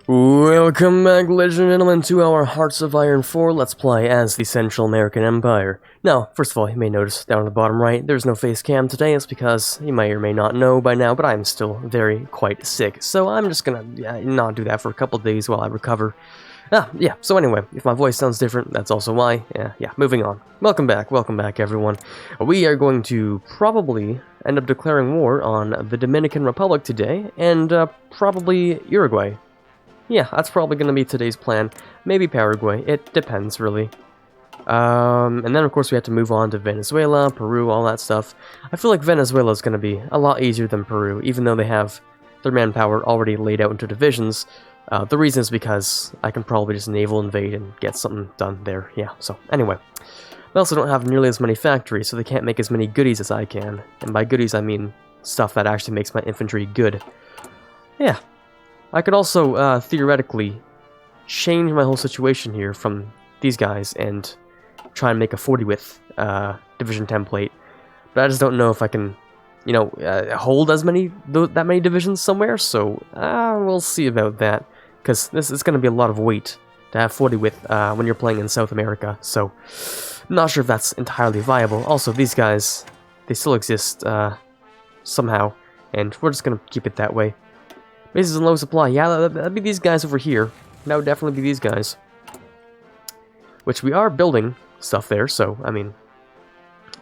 Welcome back, ladies and gentlemen, to our Hearts of Iron 4 Let's Play as the Central American Empire. Now, first of all, you may notice down at the bottom right, there's no face cam today. It's because you may or may not know by now, but I'm still quite sick. So I'm just gonna not do that for a couple days while I recover. So anyway, if my voice sounds different, that's also why. Moving on. Welcome back everyone. We are going to probably end up declaring war on the Dominican Republic today, and probably Uruguay. Yeah, that's probably going to be today's plan. Maybe Paraguay. It depends, really. And then, of course, we have to move on to Venezuela, Peru, all that stuff. I feel like Venezuela is going to be a lot easier than Peru, even though they have their manpower already laid out into divisions. The reason is because I can probably just naval invade and get something done there. Yeah, so anyway. They also don't have nearly as many factories, so they can't make as many goodies as I can. And by goodies, I mean stuff that actually makes my infantry good. Yeah. I could also, theoretically, change my whole situation here from these guys and try and make a 40 width division template. But I just don't know if I can, hold that many divisions somewhere, so we'll see about that. Because this is going to be a lot of weight to have 40 width when you're playing in South America, so I'm not sure if that's entirely viable. Also, these guys, they still exist somehow, and we're just going to keep it that way. Bases in low supply. Yeah, that'd be these guys over here. That would definitely be these guys. Which we are building stuff there, so, I mean,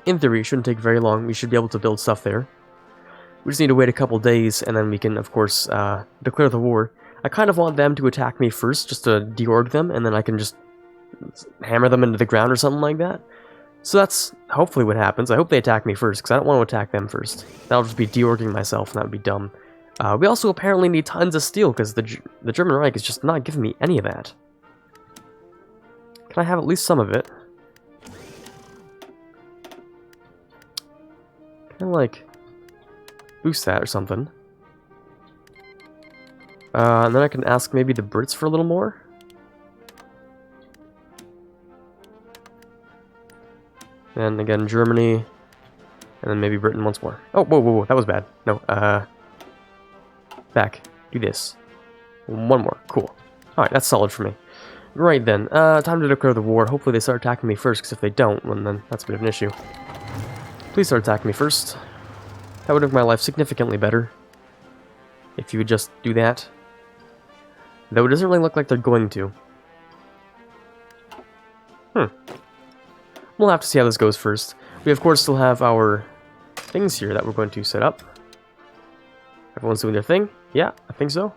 in theory, it shouldn't take very long. We should be able to build stuff there. We just need to wait a couple days, and then we can, of course, declare the war. I kind of want them to attack me first, just to deorg them, and then I can just hammer them into the ground or something like that. So that's hopefully what happens. I hope they attack me first, because I don't want to attack them first. That'll just be deorging myself, and that would be dumb. We also apparently need tons of steel, because the German Reich is just not giving me any of that. Can I have at least some of it? Can I, like, boost that or something? And then I can ask maybe the Brits for a little more? And again, Germany, and then maybe Britain once more. Oh, whoa, that was bad. No, back. Do this. One more. Cool. Alright, that's solid for me. Right then, time to declare the war. Hopefully they start attacking me first, because if they don't, well, then that's a bit of an issue. Please start attacking me first. That would make my life significantly better. If you would just do that. Though it doesn't really look like they're going to. We'll have to see how this goes first. We, of course, still have our things here that we're going to set up. Everyone's doing their thing? Yeah, I think so.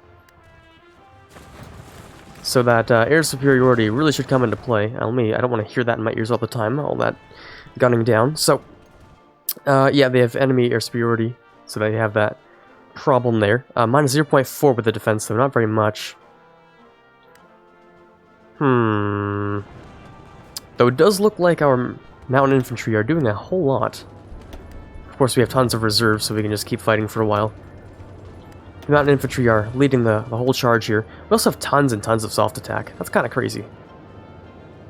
So that air superiority really should come into play. I don't want to hear that in my ears all the time, all that gunning down. So, yeah, they have enemy air superiority, so they have that problem there. Minus 0.4 with the defense, though, not very much. Though it does look like our mountain infantry are doing a whole lot. Of course, we have tons of reserves, so we can just keep fighting for a while. The mountain infantry are leading the whole charge here. We also have tons and tons of soft attack. That's kind of crazy.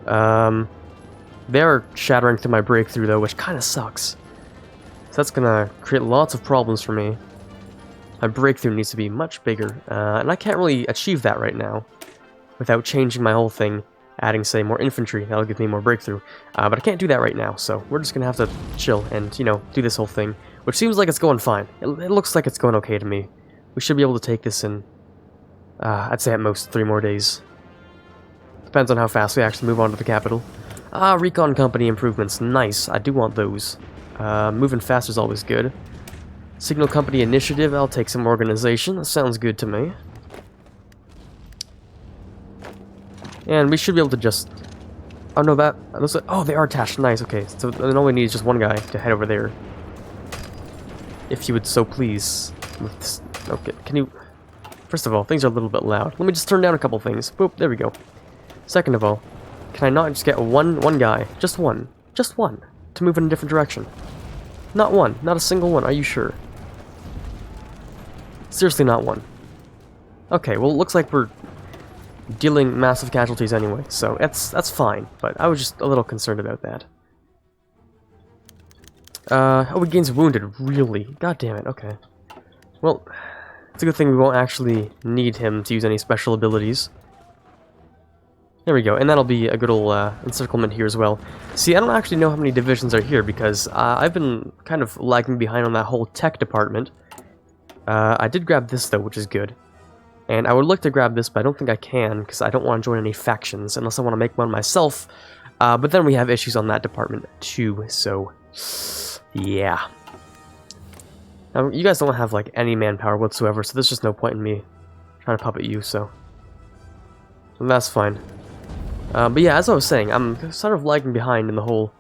They are shattering through my breakthrough, though, which kind of sucks. So that's going to create lots of problems for me. My breakthrough needs to be much bigger, and I can't really achieve that right now without changing my whole thing, adding, say, more infantry. That'll give me more breakthrough. But I can't do that right now, so we're just going to have to chill and, do this whole thing, which seems like it's going fine. It looks like it's going okay to me. We should be able to take this in, I'd say at most 3 more days. Depends on how fast we actually move on to the capital. Recon company improvements. Nice. I do want those. Moving fast is always good. Signal company initiative. I'll take some organization. That sounds good to me. And we should be able to just... Oh, no, that... Oh, they are attached. Nice. Okay, so then all we need is just one guy to head over there. If you would so please. Okay, can you... First of all, things are a little bit loud. Let me just turn down a couple things. Boop, there we go. Second of all, can I not just get one guy, just one, to move in a different direction? Not one, not a single one, are you sure? Seriously, not one. Okay, well, it looks like we're dealing massive casualties anyway, so that's fine, but I was just a little concerned about that. Oh, he gains wounded, really? God damn it, okay. Well, It's a good thing we won't actually need him to use any special abilities. There we go, and that'll be a good old encirclement here as well. See, I don't actually know how many divisions are here because I've been kind of lagging behind on that whole tech department. I did grab this though, which is good. And I would like to grab this, but I don't think I can because I don't want to join any factions unless I want to make one myself. But then we have issues on that department too, so yeah. Now, you guys don't have like any manpower whatsoever, so there's just no point in me trying to puppet you, so that's fine. But yeah, as I was saying, I'm sort of lagging behind in the whole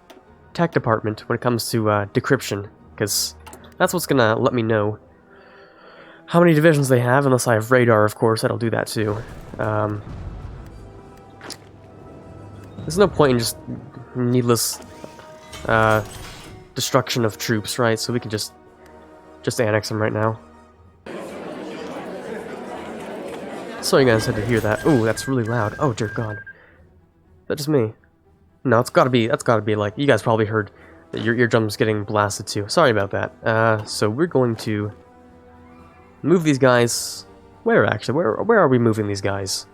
tech department when it comes to decryption, because that's what's gonna let me know how many divisions they have, unless I have radar, of course, that'll do that too. There's no point in just needless destruction of troops, right? So we can just annex them right now. So you guys had to hear that. Ooh, that's really loud. Oh dear God. Is that just me? No, that's gotta be like, you guys probably heard that your eardrums getting blasted too. Sorry about that. So we're going to move these guys. Where actually? Where are we moving these guys?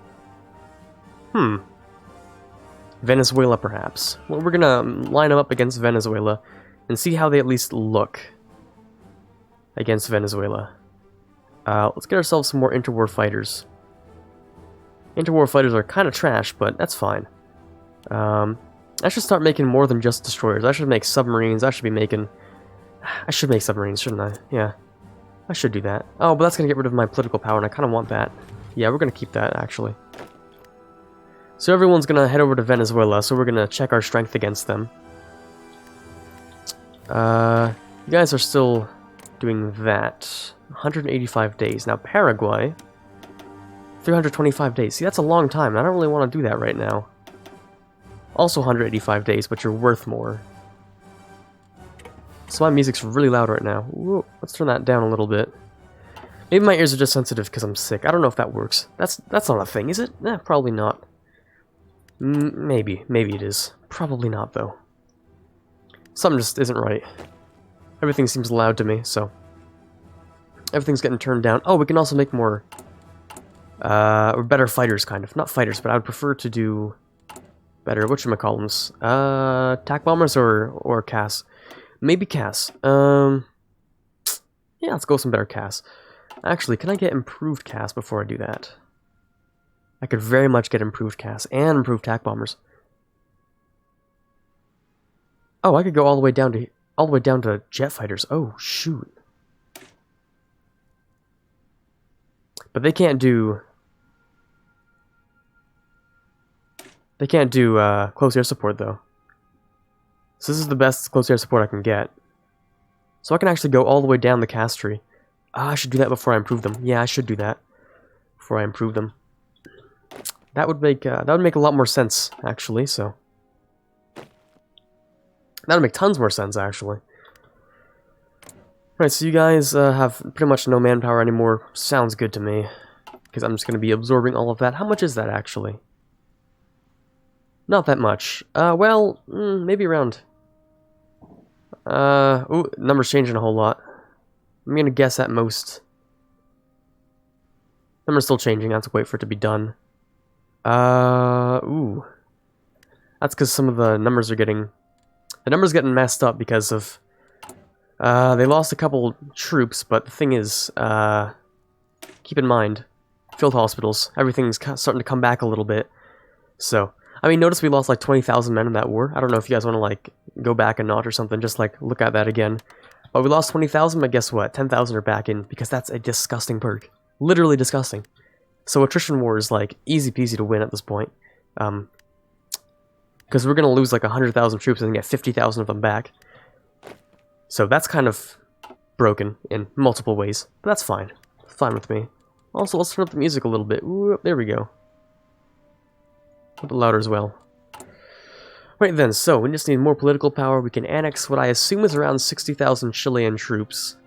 Venezuela, perhaps. Well, we're gonna line them up against Venezuela and see how they at least look against Venezuela. Let's get ourselves some more interwar fighters. Interwar fighters are kind of trash, but that's fine. I should start making more than just destroyers. I should make submarines. I should make submarines, shouldn't I? Yeah. I should do that. Oh, but that's going to get rid of my political power, and I kind of want that. Yeah, we're going to keep that, actually. So everyone's going to head over to Venezuela, so we're going to check our strength against them. You guys are still doing that. 185 days. Now, Paraguay, 325 days. See, that's a long time. I don't really want to do that right now. Also 185 days, but you're worth more. So my music's really loud right now. Whoa, let's turn that down a little bit. Maybe my ears are just sensitive because I'm sick. I don't know if that works. That's not a thing, is it? Eh, probably not. Maybe it is. Probably not, though. Something just isn't right. Everything seems loud to me, so everything's getting turned down. Oh, we can also make more, or better fighters, kind of. Not fighters, but I would prefer to do better, whatchamacallums, tac bombers or CAS. Maybe CAS. Yeah, let's go with some better CAS. Actually, can I get improved CAS before I do that? I could very much get improved CAS and improved tac bombers. Oh, I could go all the way down to jet fighters. Oh, shoot. But they can't do close air support though. So this is the best close air support I can get. So I can actually go all the way down the CAS tree. I should do that before I improve them. Yeah, I should do that before I improve them. That would make a lot more sense, actually. So that would make tons more sense, actually. Right, so you guys have pretty much no manpower anymore. Sounds good to me, because I'm just going to be absorbing all of that. How much is that, actually? Not that much. Well, maybe around... ooh, numbers changing a whole lot. I'm going to guess at most... Numbers still changing. I have to wait for it to be done. Ooh. That's because some of the numbers are getting... The numbers getting messed up because of... they lost a couple troops, but the thing is, keep in mind, field hospitals, everything's starting to come back a little bit. So, I mean, notice we lost like 20,000 men in that war. I don't know if you guys want to like go back a notch or something, just like look at that again. But we lost 20,000, but guess what? 10,000 are back in, because that's a disgusting perk. Literally disgusting. So attrition war is like easy peasy to win at this point. Because we're going to lose like 100,000 troops and get 50,000 of them back. So that's kind of broken in multiple ways, but that's fine. Fine with me. Also, let's turn up the music a little bit. Ooh, there we go. A bit louder as well. Right then, so we just need more political power. We can annex what I assume is around 60,000 Chilean troops.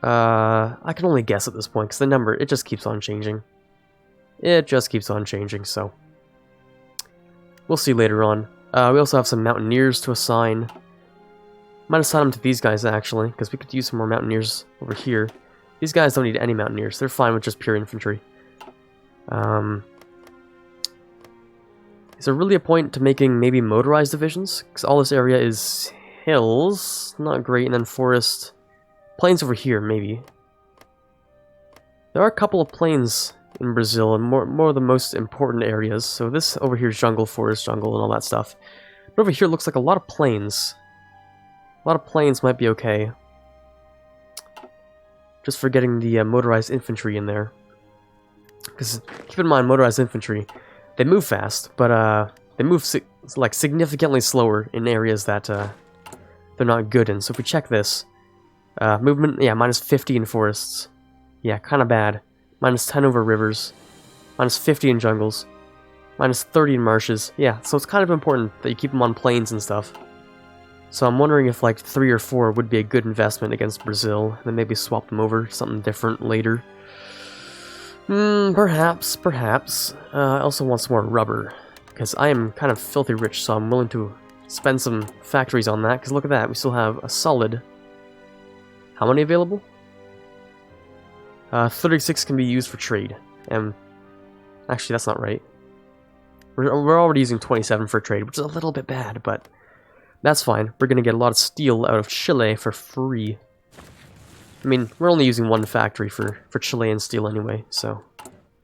I can only guess at this point, because the number, it just keeps on changing. It just keeps on changing, so... We'll see later on. We also have some mountaineers to assign. Might assign them to these guys, actually, because we could use some more mountaineers over here. These guys don't need any mountaineers. They're fine with just pure infantry. Is there really a point to making maybe motorized divisions? Because all this area is hills, not great, and then forest. Plains over here, maybe. There are a couple of plains in Brazil, and more of the most important areas. So this over here is jungle, forest, jungle, and all that stuff. But over here looks like a lot of plains. A lot of plains might be okay. Just for getting the motorized infantry in there. Because keep in mind, motorized infantry, they move fast, but they move like significantly slower in areas that they're not good in. So if we check this, movement, yeah, minus 50 in forests. Yeah, kind of bad. Minus 10 over rivers. Minus 50 in jungles. Minus 30 in marshes. Yeah, so it's kind of important that you keep them on plains and stuff. So I'm wondering if like 3 or 4 would be a good investment against Brazil, and then maybe swap them over to something different later. Perhaps. I also want some more rubber, because I am kind of filthy rich, so I'm willing to spend some factories on that, because look at that, we still have a solid... How many available? 36 can be used for trade, and... Actually, that's not right. We're already using 27 for trade, which is a little bit bad, but... That's fine. We're gonna get a lot of steel out of Chile for free. I mean, we're only using one factory for Chilean steel anyway, so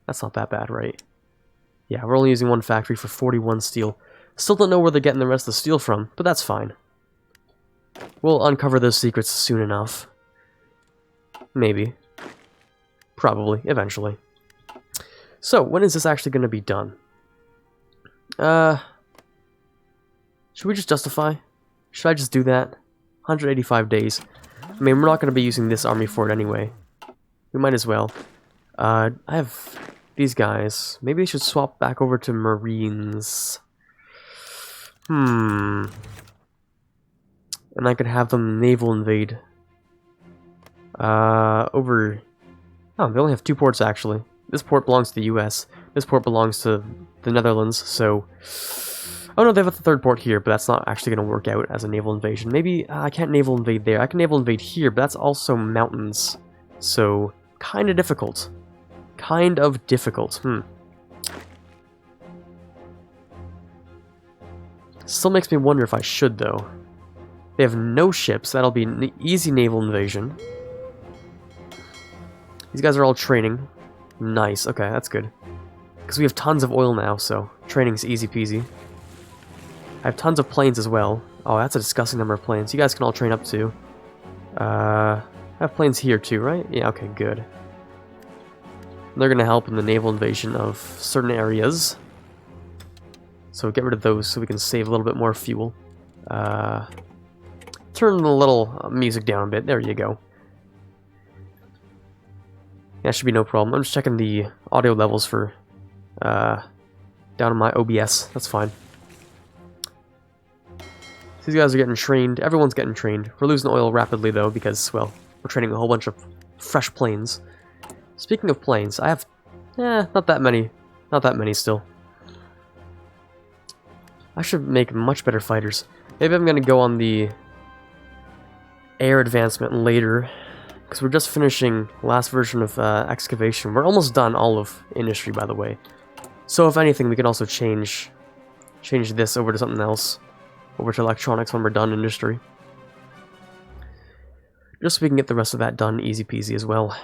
that's not that bad, right? Yeah, we're only using one factory for 41 steel. Still don't know where they're getting the rest of the steel from, but that's fine. We'll uncover those secrets soon enough. Maybe. Probably, eventually. So, when is this actually going to be done? Should we just justify? Should I just do that? 185 days. I mean, we're not going to be using this army for it anyway. We might as well. I have these guys. Maybe they should swap back over to Marines. And I could have them naval invade. Over... Oh, they only have 2 ports, actually. This port belongs to the US. This port belongs to the Netherlands, so... Oh no, they have a 3rd port here, but that's not actually going to work out as a naval invasion. Maybe I can't naval invade there. I can naval invade here, but that's also mountains. So, kind of difficult. Kind of difficult. Still makes me wonder if I should, though. They have no ships. That'll be an easy naval invasion. These guys are all training. Nice. Okay, that's good. Because we have tons of oil now, so training's easy peasy. I have tons of planes as well. Oh, that's a disgusting number of planes. You guys can all train up too. I have planes here too, right? Yeah, okay, good. They're going to help in the naval invasion of certain areas. So get rid of those so we can save a little bit more fuel. Turn the little music down a bit. There you go. That should be no problem. I'm just checking the audio levels for down in my OBS. That's fine. These guys are getting trained. Everyone's getting trained. We're losing oil rapidly, though, because, well, we're training a whole bunch of fresh planes. Speaking of planes, I have... not that many. Not that many still. I should make much better fighters. Maybe I'm going to go on the air advancement later, because we're just finishing the last version of excavation. We're almost done all of industry, by the way. So, if anything, we can also change this over to something else. Over to electronics when we're done industry. Just so we can get the rest of that done easy peasy as well.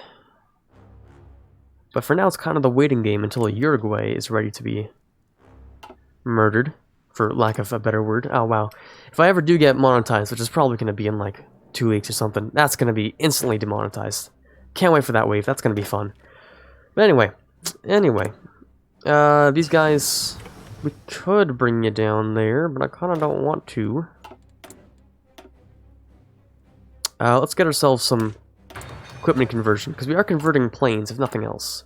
But for now, it's kind of the waiting game until Uruguay is ready to be murdered, for lack of a better word. Oh, wow. If I ever do get monetized, which is probably going to be in like 2 weeks or something, that's going to be instantly demonetized. Can't wait for that wave. That's going to be fun. But anyway. These guys... We could bring you down there, but I kind of don't want to. Let's get ourselves some equipment conversion, because we are converting planes, if nothing else.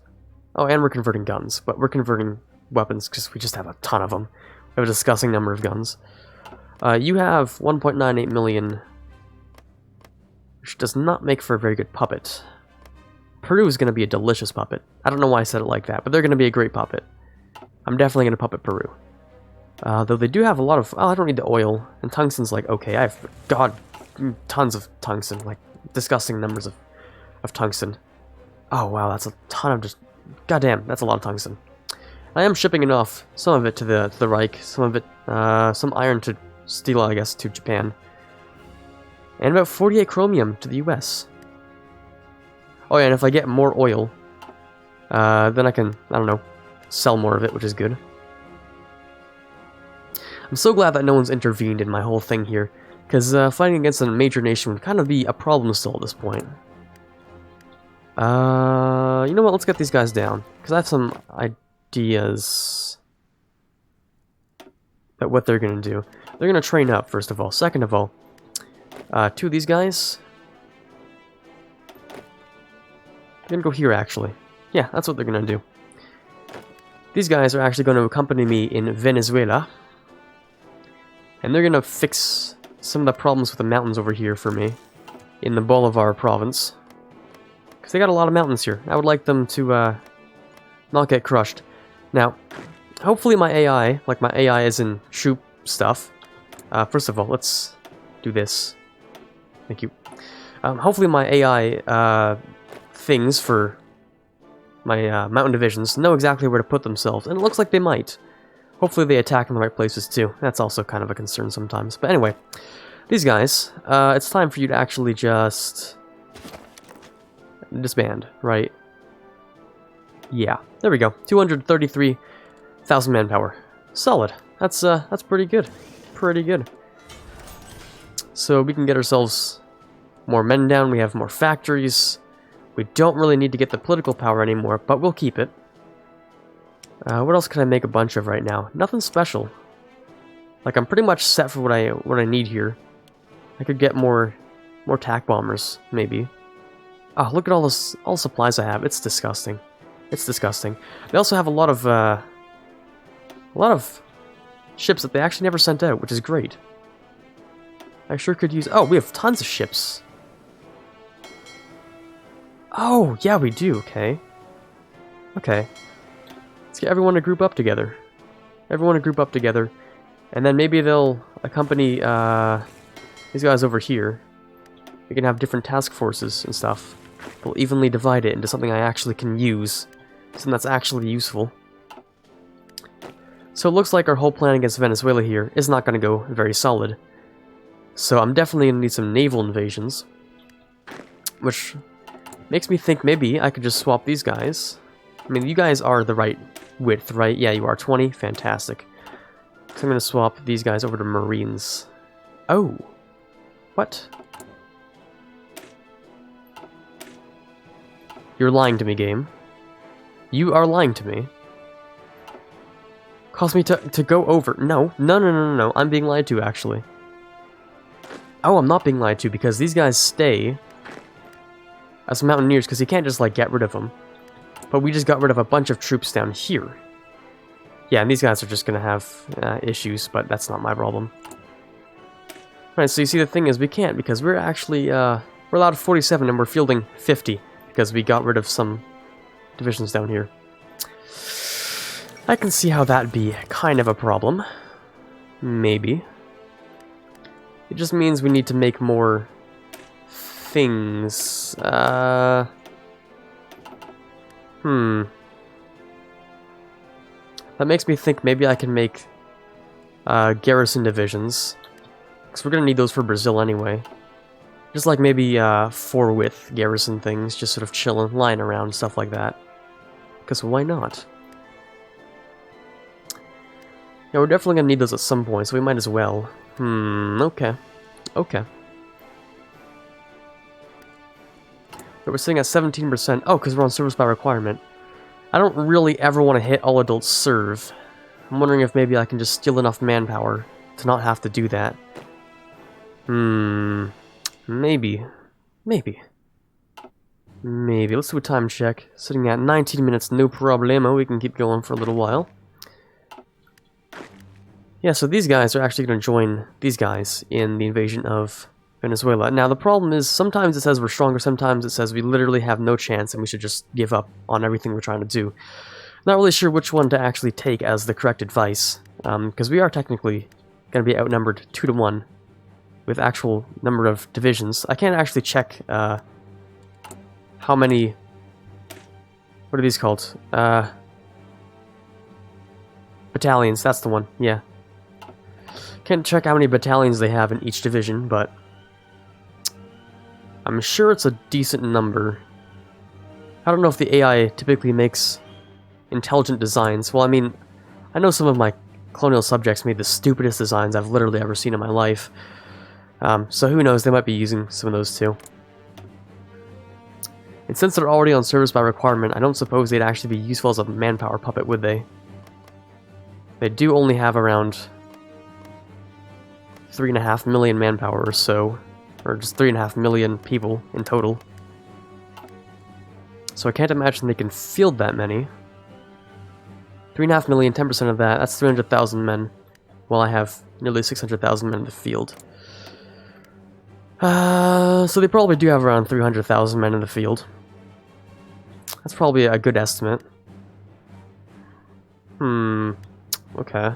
Oh, and we're converting guns, but we're converting weapons, because we just have a ton of them. We have a disgusting number of guns. You have 1.98 million, which does not make for a very good puppet. Peru is going to be a delicious puppet. I don't know why I said it like that, but they're going to be a great puppet. I'm definitely going to puppet Peru. Though they do have a lot of... Oh, I don't need the oil. And tungsten's like, okay, I have, God, tons of tungsten. Like, disgusting numbers of tungsten. Oh, wow, that's a ton of just... Goddamn, that's a lot of tungsten. I am shipping it off, some of it to the Reich, some of it, some iron to steel, I guess, to Japan. And about 48 chromium to the US. Oh yeah, and if I get more oil, then I can, I don't know, sell more of it, which is good. I'm so glad that no one's intervened in my whole thing here, because fighting against a major nation would kind of be a problem still at this point. You know what, let's get these guys down, because I have some ideas about what they're going to do. They're going to train up, first of all. Second of all, two of these guys... I'm going to go here, actually. Yeah, that's what they're going to do. These guys are actually going to accompany me in Venezuela. And they're going to fix some of the problems with the mountains over here for me. In the Bolivar province. Because they got a lot of mountains here. I would like them to not get crushed. Now, hopefully my AI, like my AI is in troop stuff. First of all, let's do this. Thank you. Hopefully my AI things for my mountain divisions know exactly where to put themselves, and it looks like they might. Hopefully they attack in the right places too. That's also kind of a concern sometimes. But anyway, these guys, it's time for you to actually just disband, right? Yeah, there we go. 233,000 manpower. Solid. That's pretty good. Pretty good. So we can get ourselves more men down. We have more factories. We don't really need to get the political power anymore, but we'll keep it. What else can I make a bunch of right now? Nothing special. Like, I'm pretty much set for what I need here. I could get more tac bombers, maybe. Oh, look at all the supplies I have. It's disgusting. It's disgusting. They also have a lot of ships that they actually never sent out, which is great. I sure could use... Oh, we have tons of ships. Oh, yeah, we do, okay. Okay. Let's get everyone to group up together. Everyone to group up together. And then maybe they'll accompany these guys over here. We can have different task forces and stuff. We'll evenly divide it into something I actually can use. Something that's actually useful. So it looks like our whole plan against Venezuela here is not going to go very solid. So I'm definitely going to need some naval invasions. Which makes me think maybe I could just swap these guys. I mean, you guys are the right width, right? Yeah, you are 20. Fantastic. So I'm going to swap these guys over to Marines. Oh. What? You're lying to me, game. You are lying to me. Cause me to go over. No. No. I'm being lied to, actually. Oh, I'm not being lied to, because these guys stay as mountaineers, because you can't just, like, get rid of them. But we just got rid of a bunch of troops down here. Yeah, and these guys are just gonna have issues, but that's not my problem. Right, so you see, the thing is, we can't, because we're actually, we're allowed 47, and we're fielding 50, because we got rid of some divisions down here. I can see how that'd be kind of a problem. Maybe. It just means we need to make more things. That makes me think maybe I can make garrison divisions. Because we're going to need those for Brazil anyway. Just like maybe 4-width garrison things, just sort of chilling, lying around, stuff like that. Because why not? Yeah, we're definitely going to need those at some point, so we might as well. Okay. Okay. But we're sitting at 17%. Oh, because we're on service by requirement. I don't really ever want to hit all adults serve. I'm wondering if maybe I can just steal enough manpower to not have to do that. Maybe. Maybe. Let's do a time check. Sitting at 19 minutes, no problemo. We can keep going for a little while. Yeah, so these guys are actually going to join these guys in the invasion of Venezuela. Now, the problem is, sometimes it says we're stronger, sometimes it says we literally have no chance and we should just give up on everything we're trying to do. Not really sure which one to actually take as the correct advice, because we are technically going to be outnumbered 2-to-1 with actual number of divisions. I can't actually check how many What are these called? Battalions, that's the one, yeah. Can't check how many battalions they have in each division, but I'm sure it's a decent number. I don't know if the AI typically makes intelligent designs. Well, I mean, I know some of my colonial subjects made the stupidest designs I've literally ever seen in my life. So who knows, they might be using some of those too. And since they're already on service by requirement, I don't suppose they'd actually be useful as a manpower puppet, would they? They do only have around 3.5 million manpower or so, or just 3.5 million people in total. So I can't imagine they can field that many. 3.5 million, 10% of that, that's 300,000 men, while I have nearly 600,000 men in the field. So they probably do have around 300,000 men in the field. That's probably a good estimate. Okay.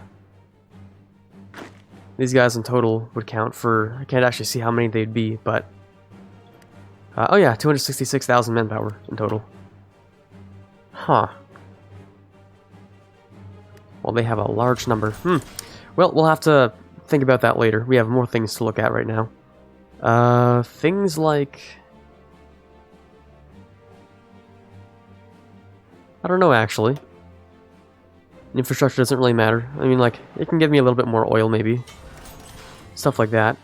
These guys in total would count for... I can't actually see how many they'd be, but... oh yeah, 266,000 manpower in total. Huh. Well, they have a large number. Well, we'll have to think about that later. We have more things to look at right now. Things like... I don't know, actually. Infrastructure doesn't really matter. I mean, like, it can give me a little bit more oil, maybe. Stuff like that.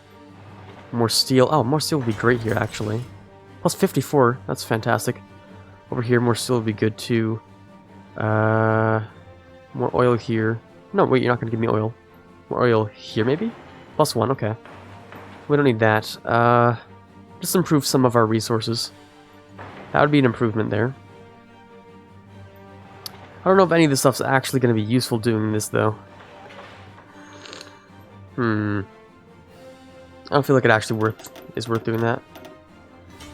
More steel. Oh, more steel would be great here, actually. Plus 54. That's fantastic. Over here, more steel would be good, too. More oil here. No, wait, you're not going to give me oil. More oil here, maybe? Plus 1, okay. We don't need that. Just improve some of our resources. That would be an improvement there. I don't know if any of this stuff's actually going to be useful doing this, though. I don't feel like it actually is worth doing that.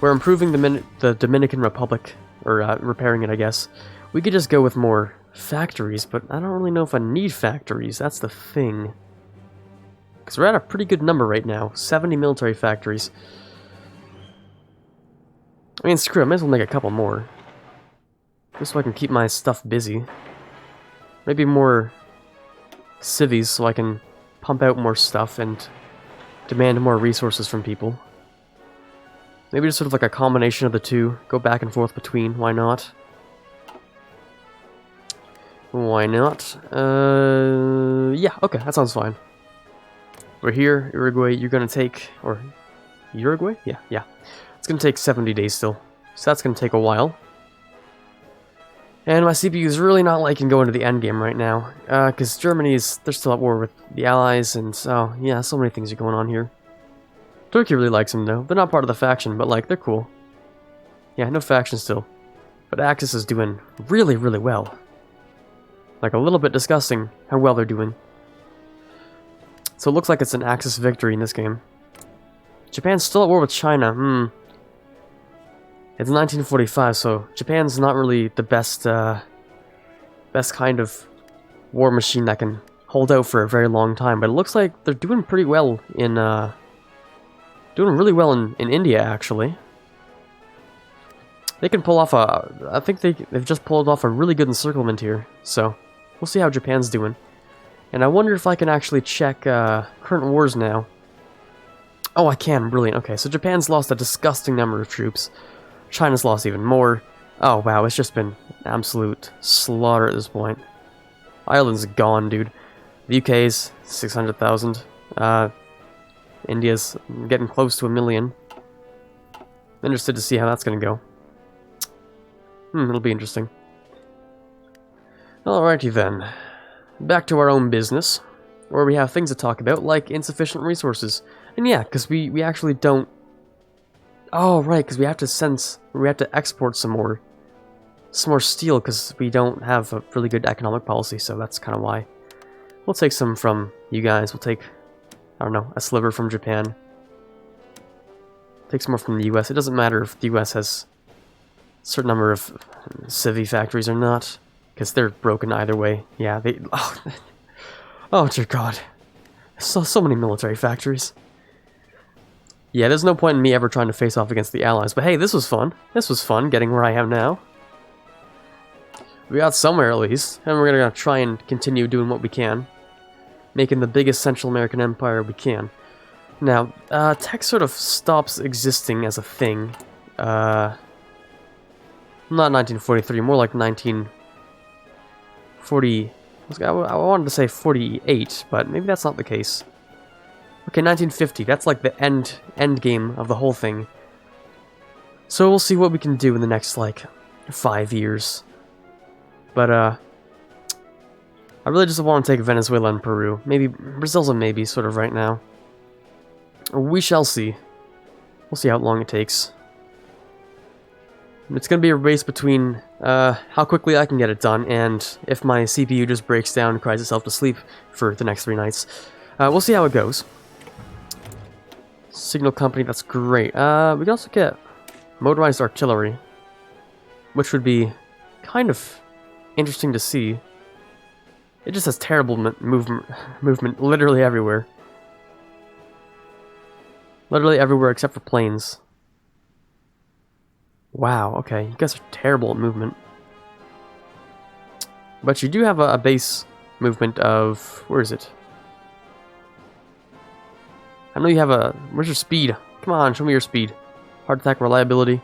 We're improving the Dominican Republic, or repairing it, I guess. We could just go with more factories, but I don't really know if I need factories. That's the thing. Because we're at a pretty good number right now. 70 military factories. I mean, screw it, I might as well make a couple more. Just so I can keep my stuff busy. Maybe more civies so I can pump out more stuff and demand more resources from people. Maybe just sort of like a combination of the two. Go back and forth between. Why not? Why not? Yeah, okay, that sounds fine. We're here, Uruguay, you're gonna take... Or... Uruguay? Yeah. It's gonna take 70 days still. So that's gonna take a while. And my CPU is really not liking going to the endgame right now, because they're still at war with the Allies, and so, yeah, so many things are going on here. Turkey really likes them, though. They're not part of the faction, but, like, they're cool. Yeah, no faction still. But Axis is doing really, really well. Like, a little bit disgusting how well they're doing. So it looks like it's an Axis victory in this game. Japan's still at war with China, It's 1945, so Japan's not really the best kind of war machine that can hold out for a very long time. But it looks like they're doing pretty well in, doing really well in India, actually. They can pull off I think they've just pulled off a really good encirclement here. So, we'll see how Japan's doing. And I wonder if I can actually check, current wars now. Oh, I can, brilliant. Okay, so Japan's lost a disgusting number of troops. China's lost even more. Oh, wow, it's just been absolute slaughter at this point. Ireland's gone, dude. The UK's 600,000. India's getting close to 1 million. Interested to see how that's gonna go. It'll be interesting. Alrighty then. Back to our own business, where we have things to talk about, like insufficient resources. And yeah, because we actually don't... Oh, right, because we have to export some more steel, because we don't have a really good economic policy, so that's kind of why. We'll take some from you guys. We'll take, I don't know, a sliver from Japan. Take some more from the US. It doesn't matter if the US has a certain number of civvy factories or not, because they're broken either way. Yeah, they... Oh, dear God. So many military factories. Yeah, there's no point in me ever trying to face off against the Allies, but hey, this was fun. This was fun, getting where I am now. We got somewhere at least, and we're gonna try and continue doing what we can, making the biggest Central American empire we can. Now, tech sort of stops existing as a thing. Not 1943, more like 1940. I wanted to say 48, but maybe that's not the case. Okay, 1950. That's like the end game of the whole thing. So we'll see what we can do in the next like 5 years. But, I really just want to take Venezuela and Peru. Maybe Brazil's a maybe, sort of, right now. We shall see. We'll see how long it takes. It's going to be a race between how quickly I can get it done and if my CPU just breaks down and cries itself to sleep for the next 3 nights. We'll see how it goes. Signal company, that's great. We can also get motorized artillery, which would be kind of interesting to see. It just has terrible movement literally everywhere. Literally everywhere except for planes. Wow, okay, you guys are terrible at movement. But you do have a base movement of... where is it? I know you have a... where's your speed? Come on, show me your speed. Heart attack reliability.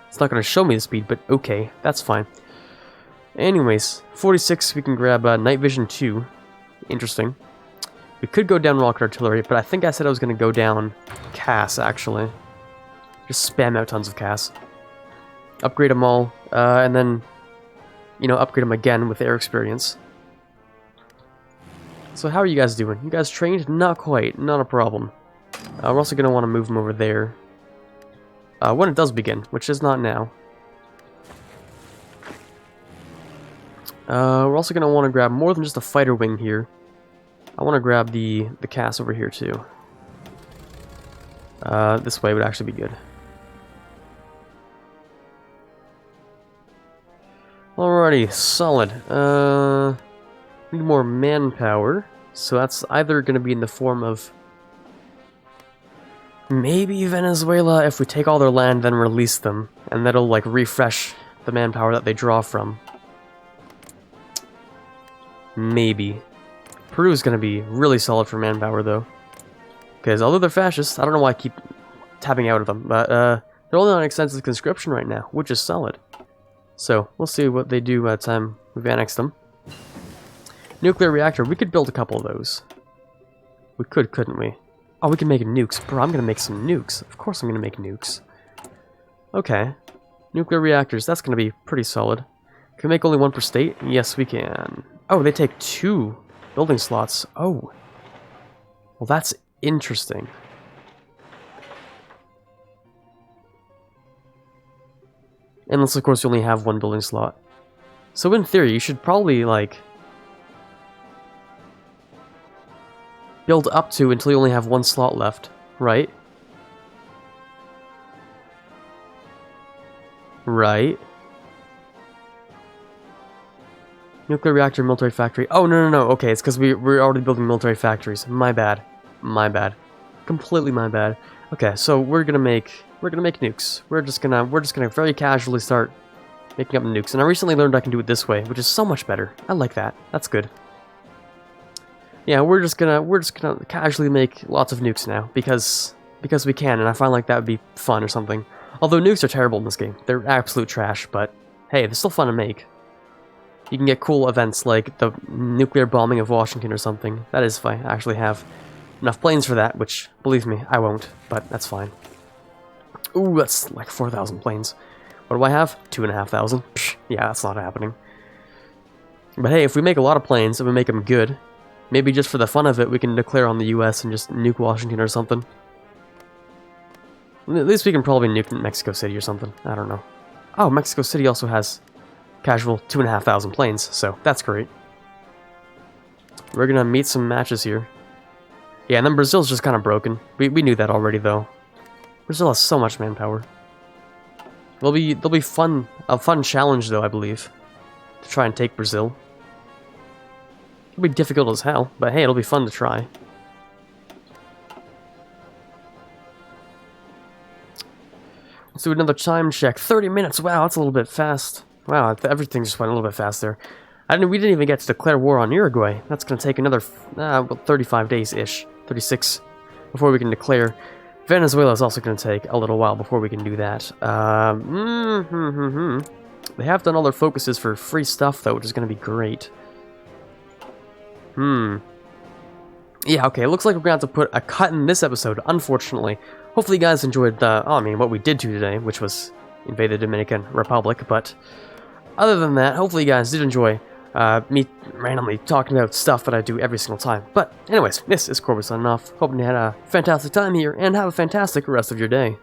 It's not going to show me the speed, but okay, that's fine. Anyways, 46, we can grab Night Vision 2. Interesting. We could go down rocket artillery, but I think I said I was going to go down CAS, actually. Just spam out tons of CAS. Upgrade them all, and then, you know, upgrade them again with air experience. So how are you guys doing? You guys trained? Not quite. Not a problem. We're also going to want to move them over there. When it does begin, which is not now. We're also going to want to grab more than just a fighter wing here. I want to grab the CAS over here too. This way would actually be good. Alrighty, solid. Need more manpower, so that's either going to be in the form of maybe Venezuela if we take all their land, then release them, and that'll like refresh the manpower that they draw from. Maybe. Peru is going to be really solid for manpower, though. Because although they're fascists, I don't know why I keep tapping out of them, but they're only on extensive conscription right now, which is solid. So, we'll see what they do by the time we've annexed them. Nuclear reactor, we could build a couple of those. We could, couldn't we? Oh, we can make nukes. Bro, I'm going to make some nukes. Of course I'm going to make nukes. Okay. Nuclear reactors, that's going to be pretty solid. Can we make only one per state? Yes, we can. Oh, they take 2 building slots. Oh. Well, that's interesting. Unless, of course, you only have 1 building slot. So, in theory, you should probably, like, build up to until you only have 1 slot left, right? Right. Nuclear reactor, military factory. Oh, no. Okay, it's because we're already building military factories. My bad. My bad. Completely my bad. Okay, so we're gonna make nukes. We're just gonna very casually start making up nukes. And I recently learned I can do it this way, which is so much better. I like that. That's good. Yeah, we're just gonna casually make lots of nukes now because we can, and I find like that would be fun or something. Although nukes are terrible in this game. They're absolute trash, but hey, they're still fun to make. You can get cool events like the nuclear bombing of Washington or something. That is if I actually have enough planes for that, which, believe me, I won't, but that's fine. Ooh, that's like 4,000 planes. What do I have? 2,500. Psh, yeah, that's not happening. But hey, if we make a lot of planes and we make them good, maybe just for the fun of it, we can declare on the US and just nuke Washington or something. At least we can probably nuke Mexico City or something. I don't know. Oh, Mexico City also has casual 2,500 planes, so that's great. We're gonna meet some matches here. Yeah, and then Brazil's just kind of broken. We knew that already, though. Brazil has so much manpower. There'll be a fun challenge, though, I believe, to try and take Brazil. It'll be difficult as hell, but hey, it'll be fun to try. Let's do another time check. 30 minutes. Wow, that's a little bit fast. Wow, everything just went a little bit faster. We didn't even get to declare war on Uruguay. That's going to take another, well, 35 days-ish. 36, before we can declare. Venezuela is also going to take a little while before we can do that. They have done all their focuses for free stuff, though, which is going to be great. Yeah, okay, it looks like we're going to have to put a cut in this episode, unfortunately. Hopefully you guys enjoyed what we did do today, which was invade the Dominican Republic, but other than that, hopefully you guys did enjoy me randomly talking about stuff that I do every single time. But anyways, this is Quarbit signing off. Hoping you had a fantastic time here, and have a fantastic rest of your day.